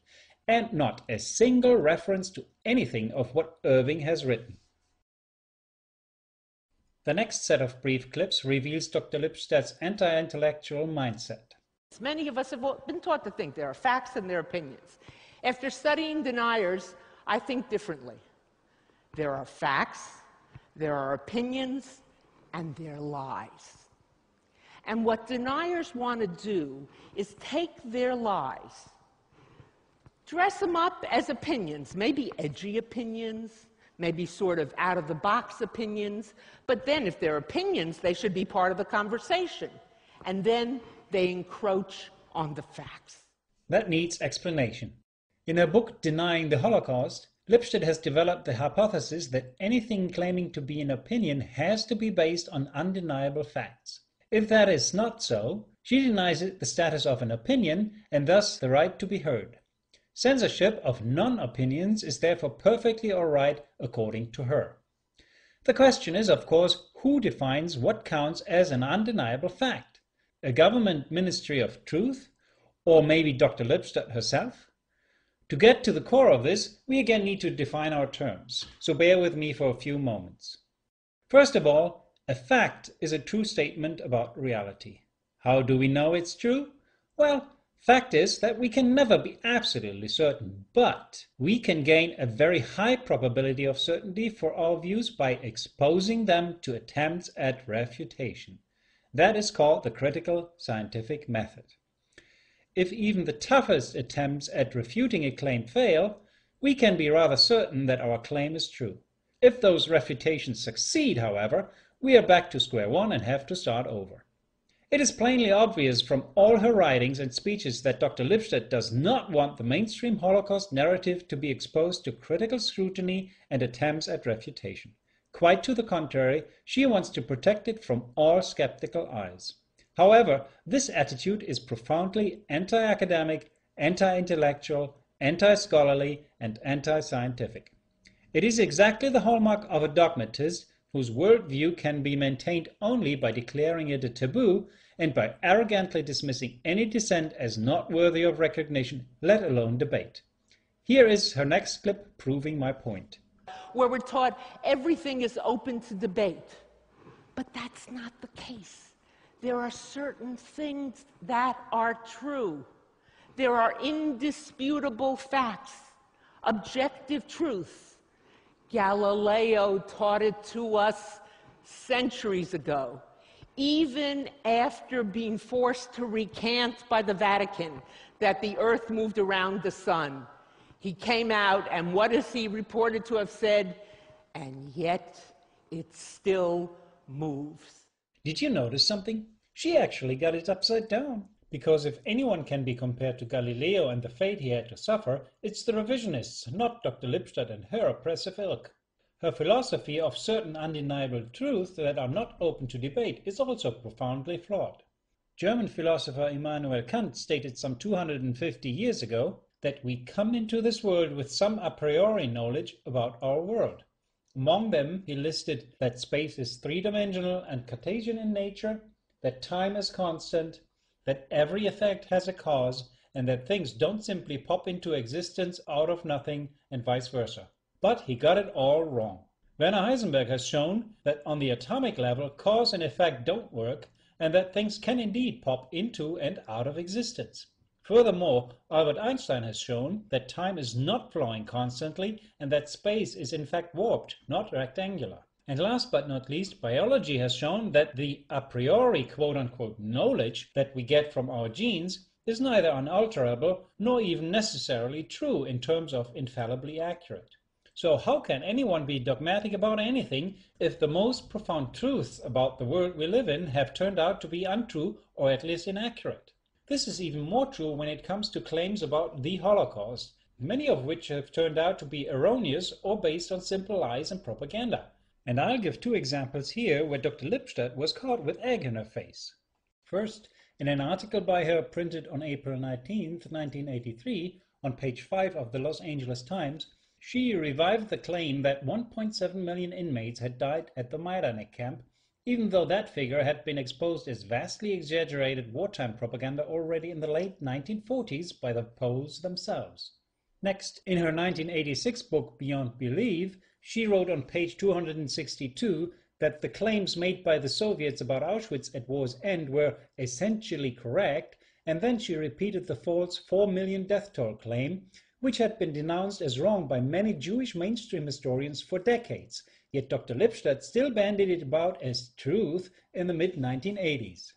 and not a single reference to anything of what Irving has written. The next set of brief clips reveals Dr. Lipstadt's anti-intellectual mindset.
Many of us have been taught to think there are facts and there are opinions. After studying deniers, I think differently. There are facts, there are opinions, and there are lies. And what deniers want to do is take their lies, dress them up as opinions, maybe edgy opinions, maybe sort of out-of-the-box opinions, but then if they're opinions, they should be part of the conversation. And then they encroach on the facts.
That needs explanation. In her book Denying the Holocaust, Lipstadt has developed the hypothesis that anything claiming to be an opinion has to be based on undeniable facts. If that is not so, she denies it the status of an opinion and thus the right to be heard. Censorship of non-opinions is therefore perfectly all right according to her. The question is, of course, who defines what counts as an undeniable fact? A government ministry of truth? Or maybe Dr. Lipstadt herself? To get to the core of this, we again need to define our terms, so bear with me for a few moments. First of all, a fact is a true statement about reality. How do we know it's true? Well, fact is that we can never be absolutely certain, but we can gain a very high probability of certainty for our views by exposing them to attempts at refutation. That is called the critical scientific method. If even the toughest attempts at refuting a claim fail, we can be rather certain that our claim is true. If those refutations succeed, however, we are back to square one and have to start over. It is plainly obvious from all her writings and speeches that Dr. Lipstadt does not want the mainstream Holocaust narrative to be exposed to critical scrutiny and attempts at refutation. Quite to the contrary, she wants to protect it from all skeptical eyes. However, this attitude is profoundly anti-academic, anti-intellectual, anti-scholarly, and anti-scientific. It is exactly the hallmark of a dogmatist whose worldview can be maintained only by declaring it a taboo and by arrogantly dismissing any dissent as not worthy of recognition, let alone debate. Here is her next clip proving my point.
Where we're taught everything is open to debate. But that's not the case. There are certain things that are true. There are indisputable facts, objective truth. Galileo taught it to us centuries ago, even after being forced to recant by the Vatican that the earth moved around the sun. He came out, and what is he reported to have said? And yet it still moves.
Did you notice something? She actually got it upside down. Because if anyone can be compared to Galileo and the fate he had to suffer, it's the revisionists, not Dr. Lipstadt and her oppressive ilk. Her philosophy of certain undeniable truths that are not open to debate is also profoundly flawed. German philosopher Immanuel Kant stated some 250 years ago that we come into this world with some a priori knowledge about our world. Among them, he listed that space is three-dimensional and Cartesian in nature, that time is constant, that every effect has a cause, and that things don't simply pop into existence out of nothing and vice versa. But he got it all wrong. Werner Heisenberg has shown that on the atomic level, cause and effect don't work, and that things can indeed pop into and out of existence. Furthermore, Albert Einstein has shown that time is not flowing constantly and that space is in fact warped, not rectangular. And last but not least, biology has shown that the a priori quote-unquote knowledge that we get from our genes is neither unalterable nor even necessarily true in terms of infallibly accurate. So how can anyone be dogmatic about anything if the most profound truths about the world we live in have turned out to be untrue or at least inaccurate? This is even more true when it comes to claims about the Holocaust, many of which have turned out to be erroneous or based on simple lies and propaganda. And I'll give two examples here where Dr. Lipstadt was caught with egg in her face. First, in an article by her printed on April 19, 1983, on page 5 of the Los Angeles Times, she revived the claim that 1.7 million inmates had died at the Majdanek camp, even though that figure had been exposed as vastly exaggerated wartime propaganda already in the late 1940s by the Poles themselves. Next, in her 1986 book Beyond Belief, she wrote on page 262 that the claims made by the Soviets about Auschwitz at war's end were essentially correct, and then she repeated the false 4 million death toll claim, which had been denounced as wrong by many Jewish mainstream historians for decades, yet Dr. Lipstadt still bandied it about as truth in the mid-1980s.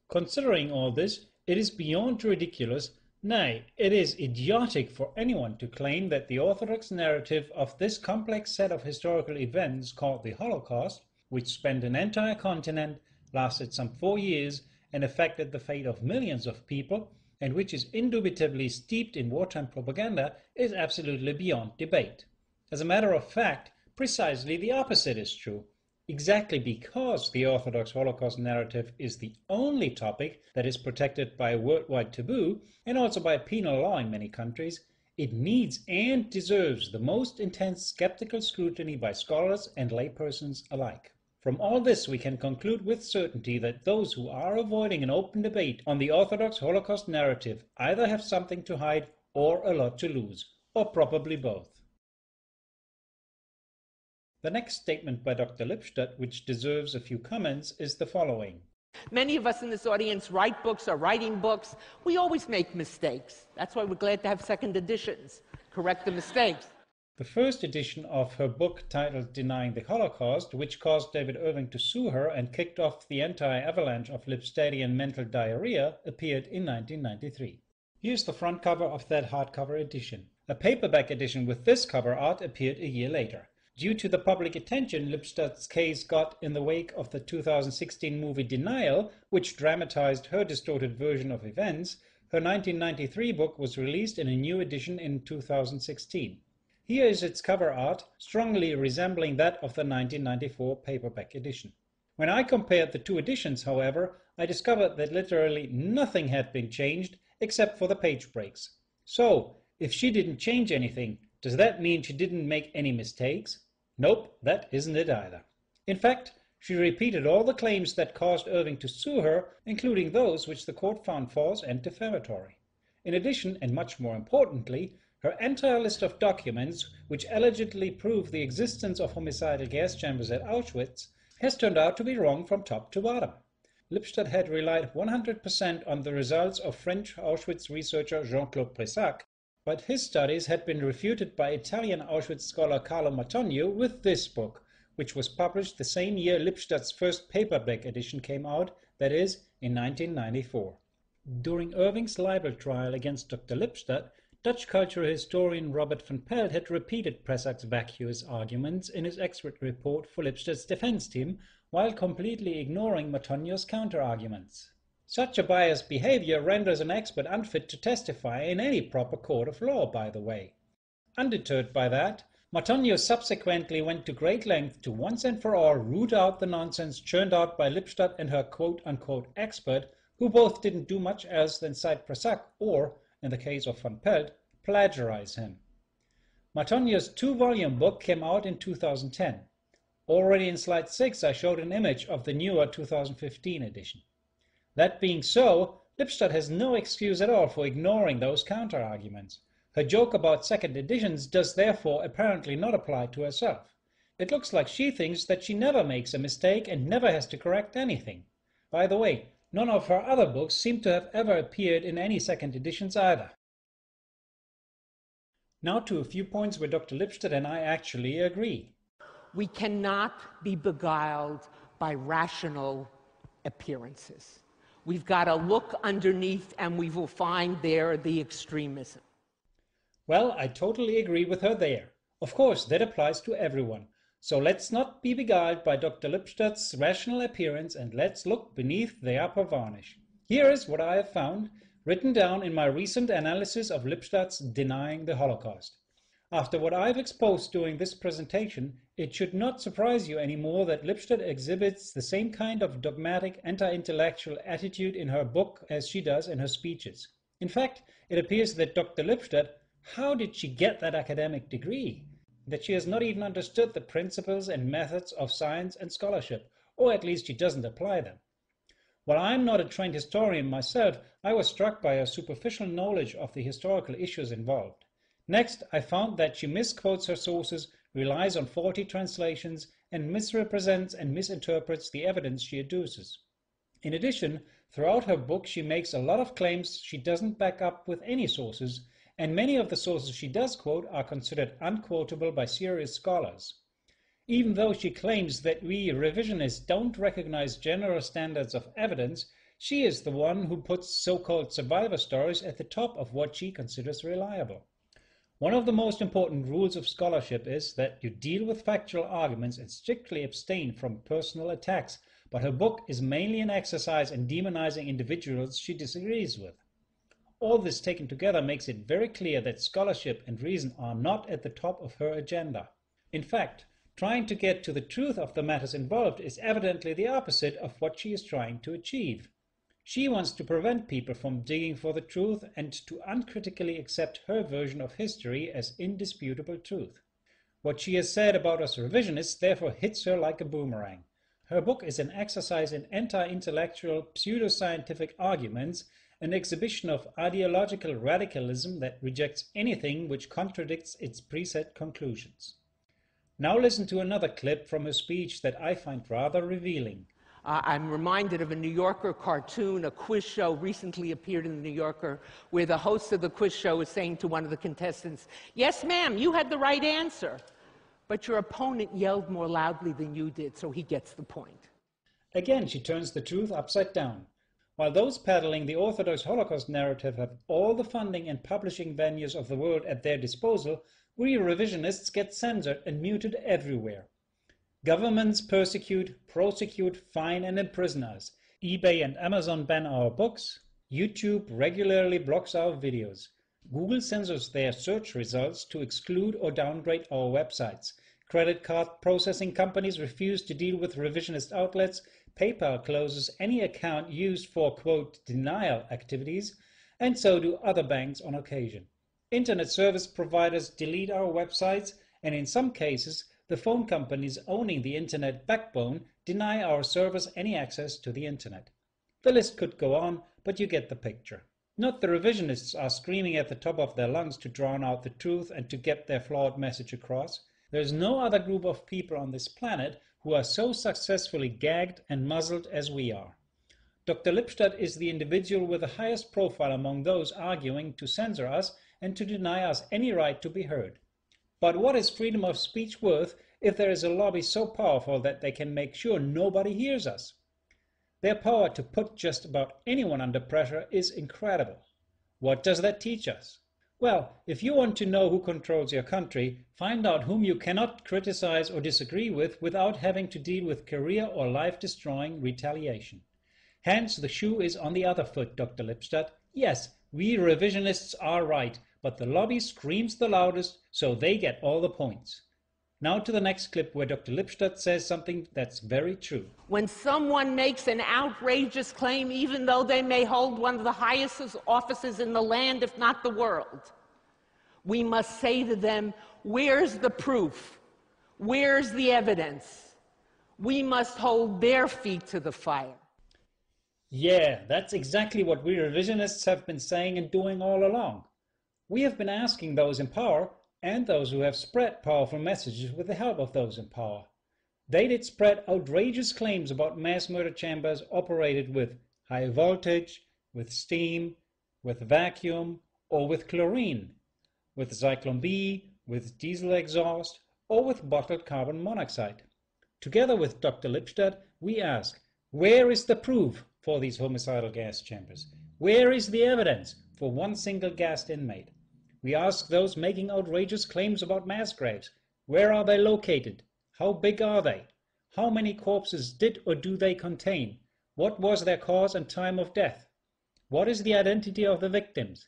Considering all this, it is beyond ridiculous, nay, it is idiotic for anyone to claim that the orthodox narrative of this complex set of historical events called the Holocaust, which spanned an entire continent, lasted some 4 years, and affected the fate of millions of people, and which is indubitably steeped in wartime propaganda, is absolutely beyond debate. As a matter of fact, precisely the opposite is true. Exactly because the Orthodox Holocaust narrative is the only topic that is protected by a worldwide taboo, and also by penal law in many countries, it needs and deserves the most intense skeptical scrutiny by scholars and laypersons alike. From all this, we can conclude with certainty that those who are avoiding an open debate on the Orthodox Holocaust narrative either have something to hide or a lot to lose, or probably both. The next statement by Dr. Lipstadt, which deserves a few comments, is the following.
Many of us in this audience write books or writing books. We always make mistakes. That's why we're glad to have second editions. Correct the mistakes.
The first edition of her book titled Denying the Holocaust, which caused David Irving to sue her and kicked off the entire avalanche of Lipstadtian mental diarrhea, appeared in 1993. Here's the front cover of that hardcover edition. A paperback edition with this cover art appeared a year later. Due to the public attention Lipstadt's case got in the wake of the 2016 movie Denial, which dramatized her distorted version of events, her 1993 book was released in a new edition in 2016. Here is its cover art, strongly resembling that of the 1994 paperback edition. When I compared the two editions, however, I discovered that literally nothing had been changed except for the page breaks. So, if she didn't change anything, does that mean she didn't make any mistakes? Nope, that isn't it either. In fact, she repeated all the claims that caused Irving to sue her, including those which the court found false and defamatory. In addition, and much more importantly, her entire list of documents, which allegedly prove the existence of homicidal gas chambers at Auschwitz, has turned out to be wrong from top to bottom. Lipstadt had relied 100% on the results of French Auschwitz researcher Jean-Claude Pressac, but his studies had been refuted by Italian Auschwitz scholar Carlo Matonio with this book, which was published the same year Lipstadt's first paperback edition came out, that is, in 1994. During Irving's libel trial against Dr. Lipstadt, Dutch cultural historian Robert van Pelt had repeated Pressac's vacuous arguments in his expert report for Lipstadt's defense team, while completely ignoring Matonio's counter-arguments. Such a biased behavior renders an expert unfit to testify in any proper court of law, by the way. Undeterred by that, Matonio subsequently went to great length to once and for all root out the nonsense churned out by Lipstadt and her quote-unquote expert, who both didn't do much else than cite Pressac or, in the case of Van Pelt, plagiarize him. Matonio's 2-volume book came out in 2010. Already in slide 6 I showed an image of the newer 2015 edition. That being so, Lipstadt has no excuse at all for ignoring those counter-arguments. Her joke about second editions does therefore apparently not apply to herself. It looks like she thinks that she never makes a mistake and never has to correct anything. By the way, none of her other books seem to have ever appeared in any second editions either. Now to a few points where Dr. Lipstadt and I actually agree.
We cannot be beguiled by rational appearances. We've got to look underneath and we will find there the extremism.
Well, I totally agree with her there. Of course, that applies to everyone. So let's not be beguiled by Dr. Lipstadt's rational appearance and let's look beneath the upper varnish. Here is what I have found, written down in my recent analysis of Lipstadt's Denying the Holocaust. After what I've exposed during this presentation, it should not surprise you anymore that Lipstadt exhibits the same kind of dogmatic, anti-intellectual attitude in her book as she does in her speeches. In fact, it appears that Dr. Lipstadt, how did she get that academic degree? That she has not even understood the principles and methods of science and scholarship, or at least she doesn't apply them. While I'm not a trained historian myself, I was struck by her superficial knowledge of the historical issues involved. Next, I found that she misquotes her sources, relies on faulty translations, and misrepresents and misinterprets the evidence she adduces. In addition, throughout her book she makes a lot of claims she doesn't back up with any sources, and many of the sources she does quote are considered unquotable by serious scholars. Even though she claims that we revisionists don't recognize general standards of evidence, she is the one who puts so-called survivor stories at the top of what she considers reliable. One of the most important rules of scholarship is that you deal with factual arguments and strictly abstain from personal attacks, but her book is mainly an exercise in demonizing individuals she disagrees with. All this taken together makes it very clear that scholarship and reason are not at the top of her agenda. In fact, trying to get to the truth of the matters involved is evidently the opposite of what she is trying to achieve. She wants to prevent people from digging for the truth and to uncritically accept her version of history as indisputable truth. What she has said about us revisionists therefore hits her like a boomerang. Her book is an exercise in anti-intellectual, pseudoscientific arguments, an exhibition of ideological radicalism that rejects anything which contradicts its preset conclusions. Now listen to another clip from her speech that I find rather revealing.
I'm reminded of a New Yorker cartoon, a quiz show recently appeared in the New Yorker, where the host of the quiz show is saying to one of the contestants, "Yes, ma'am, you had the right answer, but your opponent yelled more loudly than you did, so he gets the point."
Again, she turns the truth upside down. While those peddling the orthodox Holocaust narrative have all the funding and publishing venues of the world at their disposal, we revisionists get censored and muted everywhere. Governments persecute, prosecute, fine and imprison us. eBay and Amazon ban our books. YouTube regularly blocks our videos. Google censors their search results to exclude or downgrade our websites. Credit card processing companies refuse to deal with revisionist outlets. PayPal closes any account used for, quote, denial activities, and so do other banks on occasion. Internet service providers delete our websites, and in some cases, the phone companies owning the Internet backbone deny our servers any access to the Internet. The list could go on, but you get the picture. Not the revisionists are screaming at the top of their lungs to drown out the truth and to get their flawed message across. There is no other group of people on this planet who are so successfully gagged and muzzled as we are. Dr. Lipstadt is the individual with the highest profile among those arguing to censor us and to deny us any right to be heard. But what is freedom of speech worth if there is a lobby so powerful that they can make sure nobody hears us? Their power to put just about anyone under pressure is incredible. What does that teach us? Well, if you want to know who controls your country, find out whom you cannot criticize or disagree with without having to deal with career or life-destroying retaliation. Hence, the shoe is on the other foot, Dr. Lipstadt. Yes, we revisionists are right, but the lobby screams the loudest, so they get all the points. Now to the next clip where Dr. Lipstadt says something that's very true.
When someone makes an outrageous claim, even though they may hold one of the highest offices in the land, if not the world, we must say to them, where's the proof? Where's the evidence? We must hold their feet to the fire.
Yeah, that's exactly what we revisionists have been saying and doing all along. We have been asking those in power and those who have spread powerful messages with the help of those in power. They did spread outrageous claims about mass murder chambers operated with high voltage, with steam, with vacuum, or with chlorine, with Zyklon B, with diesel exhaust, or with bottled carbon monoxide. Together with Dr. Lipstadt, we ask, where is the proof for these homicidal gas chambers? Where is the evidence for one single gassed inmate? We ask those making outrageous claims about mass graves, where are they located? How big are they? How many corpses did or do they contain? What was their cause and time of death? What is the identity of the victims?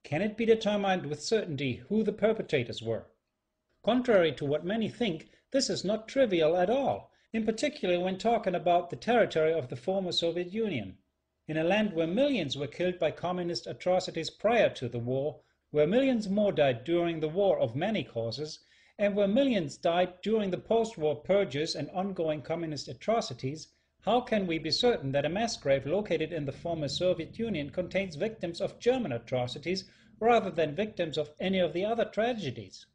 Can it be determined with certainty who the perpetrators were? Contrary to what many think, this is not trivial at all, in particular when talking about the territory of the former Soviet Union. In a land where millions were killed by communist atrocities prior to the war, where millions more died during the war of many causes, and where millions died during the post-war purges and ongoing communist atrocities, how can we be certain that a mass grave located in the former Soviet Union contains victims of German atrocities rather than victims of any of the other tragedies?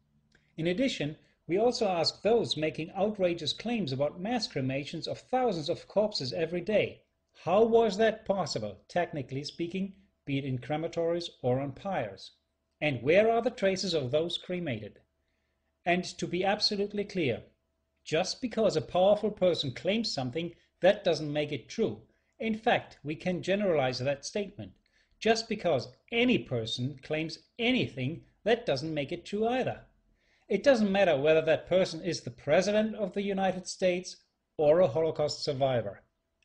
In addition, we also ask those making outrageous claims about mass cremations of thousands of corpses every day, how was that possible, technically speaking, be it in crematories or on pyres? And where are the traces of those cremated? And to be absolutely clear, just because a powerful person claims something, that doesn't make it true. In fact, we can generalize that statement. Just because any person claims anything, that doesn't make it true either. It doesn't matter whether that person is the President of the United States or a Holocaust survivor.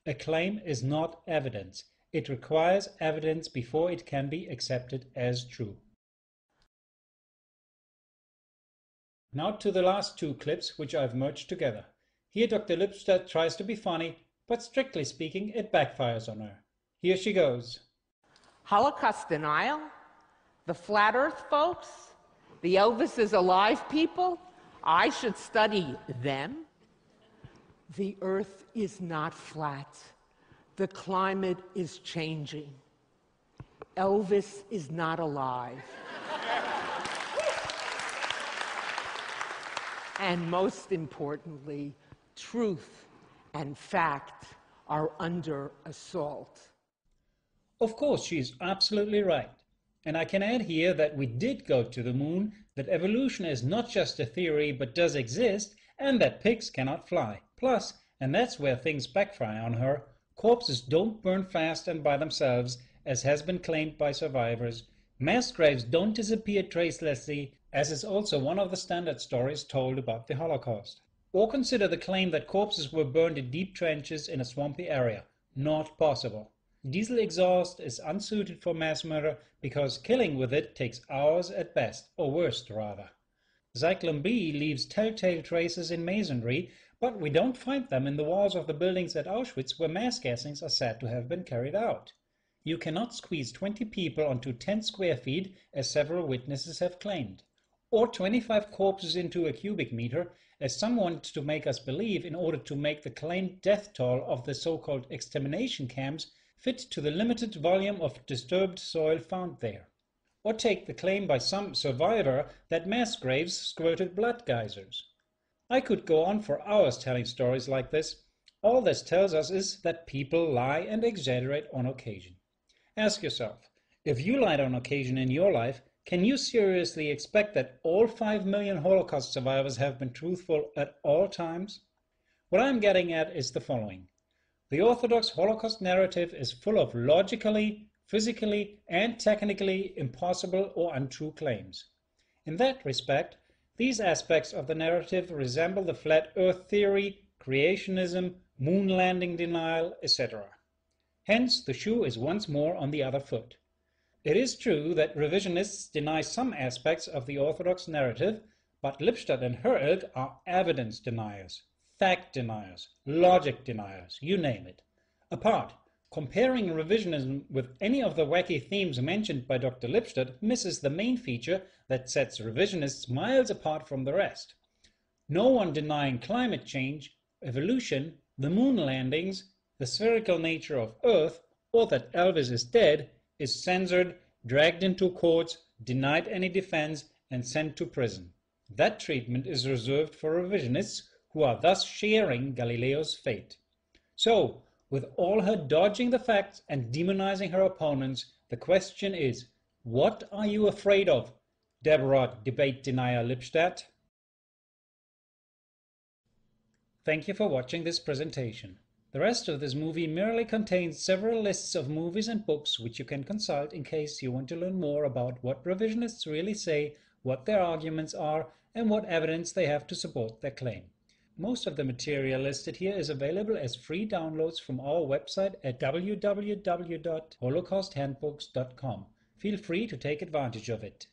A claim is not evidence. It requires evidence before it can be accepted as true. Now to the last two clips, which I've merged together. Here Dr. Lipstadt tries to be funny, but strictly speaking, it backfires on her. Here she goes.
Holocaust denial? The flat earth folks? The Elvis is alive people? I should study them? The earth is not flat. The climate is changing. Elvis is not alive. And most importantly, truth and fact are under assault.
Of course, she's absolutely right. And I can add here that we did go to the moon, that evolution is not just a theory but does exist, and that pigs cannot fly. Plus, and that's where things backfire on her, corpses don't burn fast and by themselves, as has been claimed by survivors. Mass graves don't disappear tracelessly, as is also one of the standard stories told about the Holocaust. Or consider the claim that corpses were burned in deep trenches in a swampy area. Not possible. Diesel exhaust is unsuited for mass murder because killing with it takes hours at best, or worst rather. Zyklon B leaves telltale traces in masonry, but we don't find them in the walls of the buildings at Auschwitz where mass gassings are said to have been carried out. You cannot squeeze 20 people onto 10 square feet, as several witnesses have claimed. Or 25 corpses into a cubic meter, as some want to make us believe in order to make the claimed death toll of the so-called extermination camps fit to the limited volume of disturbed soil found there. Or take the claim by some survivor that mass graves squirted blood geysers. I could go on for hours telling stories like this. All this tells us is that people lie and exaggerate on occasion. Ask yourself, if you lied on occasion in your life, can you seriously expect that all 5 million Holocaust survivors have been truthful at all times? What I'm getting at is the following. The Orthodox Holocaust narrative is full of logically, physically, and technically impossible or untrue claims. In that respect, these aspects of the narrative resemble the flat earth theory, creationism, moon landing denial, etc. Hence, the shoe is once more on the other foot. It is true that revisionists deny some aspects of the Orthodox narrative, but Lipstadt and her ilk are evidence deniers, fact deniers, logic deniers, you name it. Apart, comparing revisionism with any of the wacky themes mentioned by Dr. Lipstadt misses the main feature that sets revisionists miles apart from the rest. No one denying climate change, evolution, the moon landings, the spherical nature of Earth, or that Elvis is dead is censored, dragged into courts, denied any defense, and sent to prison. That treatment is reserved for revisionists who are thus sharing Galileo's fate. So, with all her dodging the facts and demonizing her opponents, the question is, what are you afraid of, Deborah Debate Denier Lipstadt? Thank you for watching this presentation. The rest of this movie merely contains several lists of movies and books which you can consult in case you want to learn more about what revisionists really say, what their arguments are, and what evidence they have to support their claim. Most of the material listed here is available as free downloads from our website at www.holocausthandbooks.com. Feel free to take advantage of it.